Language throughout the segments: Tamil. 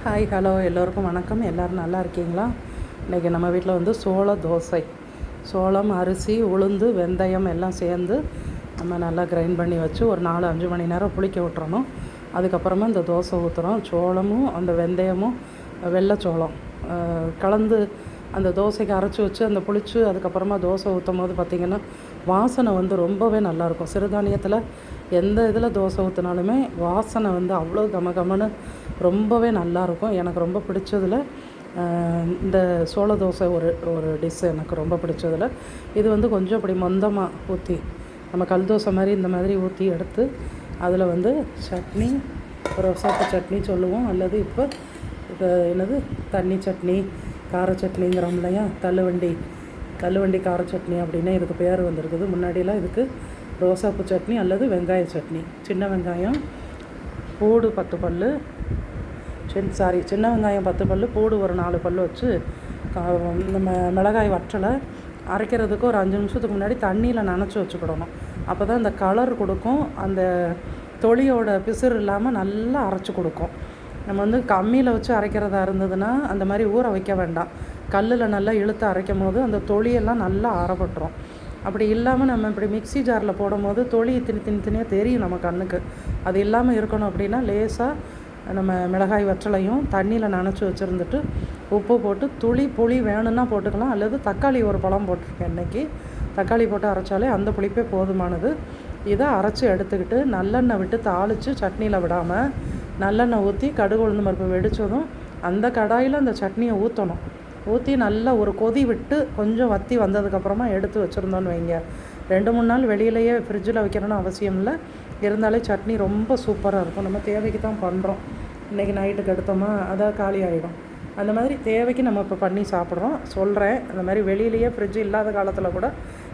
ஹாய் ஹலோ எல்லோருக்கும் வணக்கம். எல்லோரும் நல்லா இருக்கீங்களா? இன்றைக்கி நம்ம வீட்டில் வந்து சோள தோசை. சோளம், அரிசி, உளுந்து, வெந்தயம் எல்லாம் சேர்ந்து நம்ம நல்லா கிரைண்ட் பண்ணி வச்சு ஒரு 4-5 மணி நேரம் புளிக்க விட்டுறணும். அதுக்கப்புறமா இந்த தோசை ஊற்றுறோம். சோளமும் அந்த வெந்தயமும் வெள்ளைச்சோளம் கலந்து அந்த தோசைக்கு அரைச்சி வச்சு அந்த புளிச்சு அதுக்கப்புறமா தோசை ஊற்றும் போது பார்த்திங்கன்னா வாசனை வந்து ரொம்பவே நல்லாயிருக்கும். சிறுதானியத்தில் எந்த இதில் தோசை ஊற்றினாலுமே வாசனை வந்து அவ்வளோ கமகமன்னு ரொம்பவே நல்லாயிருக்கும். எனக்கு ரொம்ப பிடிச்சதில் இந்த சோள தோசை ஒரு டிஷ் எனக்கு ரொம்ப பிடிச்சதில். இது வந்து கொஞ்சம் அப்படி மொந்தமாக ஊற்றி நம்ம கல் தோசை மாதிரி இந்த மாதிரி ஊற்றி எடுத்து அதில் வந்து சட்னி, ரோசாப்பு சட்னி சொல்லுவோம், அல்லது இப்போ என்னது தண்ணி சட்னி, கார சட்னிங்கிறோம் இல்லையா, கல்லுவண்டி கார சட்னி அப்படின்னு இதுக்கு பேர் வந்திருக்குது. முன்னாடியெல்லாம் இதுக்கு ரோசாப்பு சட்னி அல்லது வெங்காய சட்னி. சின்ன வெங்காயம் பூடு 10 பல், சின்ன வெங்காயம் 10 பல், பூடு ஒரு 4 பல் வச்சு நம்ம மிளகாய் வற்றலை அரைக்கிறதுக்கு ஒரு 5 நிமிஷத்துக்கு முன்னாடி தண்ணியில் நனைச்சி வச்சுக்கிடணும். அப்போ தான் இந்த கலர் கொடுக்கும், அந்த தொலியோட பிசுறு இல்லாமல் நல்லா அரைச்சி கொடுக்கும். நம்ம வந்து கம்மியில் வச்சு அரைக்கிறதா இருந்ததுன்னா அந்த மாதிரி ஊற வைக்க வேண்டாம். கல்லில் நல்லா இழுத்து அரைக்கும் போது அந்த தொலியெல்லாம் நல்லா அரைப்பட்டுரும். அப்படி இல்லாமல் நம்ம இப்படி மிக்சி ஜாரில் போடும் போது தொலி திணியாக தெரியும் நம்ம கண்ணுக்கு. அது இல்லாமல் இருக்கணும் அப்படின்னா லேசாக நம்ம மிளகாய் வற்றலையும் தண்ணியில் நனைச்சி வச்சுருந்துட்டு உப்பு போட்டு புளி வேணும்னா போட்டுக்கலாம், அல்லது தக்காளி ஒரு பழம் போட்டிருக்கேன் இன்றைக்கி. தக்காளி போட்டு அரைச்சாலே அந்த புளிப்பே போதுமானது. இதை அரைச்சி எடுத்துக்கிட்டு நல்லெண்ணெய் விட்டு தாளித்து சட்னியில் விடாமல் நல்லெண்ணெய் ஊற்றி கடுகு உளுந்து பருப்பு வெடித்ததும் அந்த கடாயில் அந்த சட்னியை ஊற்றி நல்லா ஒரு கொதி விட்டு கொஞ்சம் வற்றி வந்ததுக்கப்புறமா எடுத்து வச்சுருந்தோன்னு வைங்க. 2-3 நாள் வெளியிலேயே ஃப்ரிட்ஜில் வைக்கணும்னு அவசியம் இல்லை. இருந்தாலே சட்னி ரொம்ப சூப்பராக இருக்கும். நம்ம தேவைக்கு தான் பண்ணுறோம். இன்றைக்கி நைட்டுக்கு எடுத்தோமா அதான் காலி ஆகிடும். அந்த மாதிரி தேவைக்கு நம்ம இப்போ பண்ணி சாப்பிட்றோம். சொல்கிறேன், அந்த மாதிரி வெளியிலேயே ஃப்ரிட்ஜ் இல்லாத காலத்தில் கூட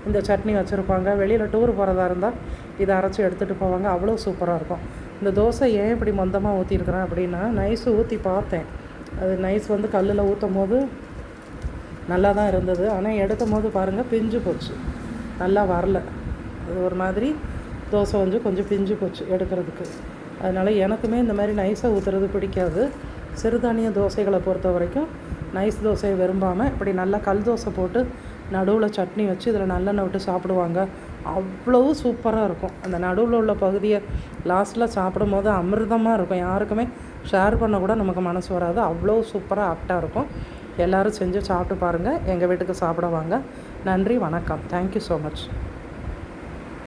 இந்த சட்னி வச்சுருப்பாங்க. வெளியில் டூர் போகிறதா இருந்தால் இதை அரைச்சி எடுத்துகிட்டு போவாங்க. அவ்வளோ சூப்பராக இருக்கும். இந்த தோசை ஏன் இப்படி மொந்தமாக ஊற்றிருக்கிறேன் அப்படின்னா, நைஸு ஊற்றி பார்த்தேன். அது நைஸ் வந்து கல்லில் ஊற்றும் போது நல்லா தான் இருந்தது. ஆனால் எடுக்கும் போது பாருங்கள் பிஞ்சு போச்சு, நல்லா வரல. அது ஒரு மாதிரி தோசை வந்து கொஞ்சம் பிஞ்சு போச்சு எடுக்கிறதுக்கு. அதனால் எனக்குமே இந்த மாதிரி நைஸாக ஊற்றுறது பிடிக்காது. சிறுதானிய தோசைகளை பொறுத்த வரைக்கும் நைஸ் தோசையை விரும்பாமல் இப்படி நல்லா கல் தோசை போட்டு நடுவில் சட்னி வச்சு இதில் நல்லெண்ணெய் விட்டு சாப்பிடுவாங்க. அவ்வளோ சூப்பராக இருக்கும். அந்த நடுவில் உள்ள பகுதியை லாஸ்ட்டில் சாப்பிடும் போது அமிர்தமாக இருக்கும். யாருக்குமே ஷேர் பண்ண கூட நமக்கு மனசு வராது. அவ்வளோ சூப்பராக ஆப்டாக இருக்கும். எல்லோரும் செஞ்சு சாப்பிட்டு பாருங்கள். எங்கள் வீட்டுக்கு சாப்பிட வாங்க. நன்றி, வணக்கம். Thank you so much.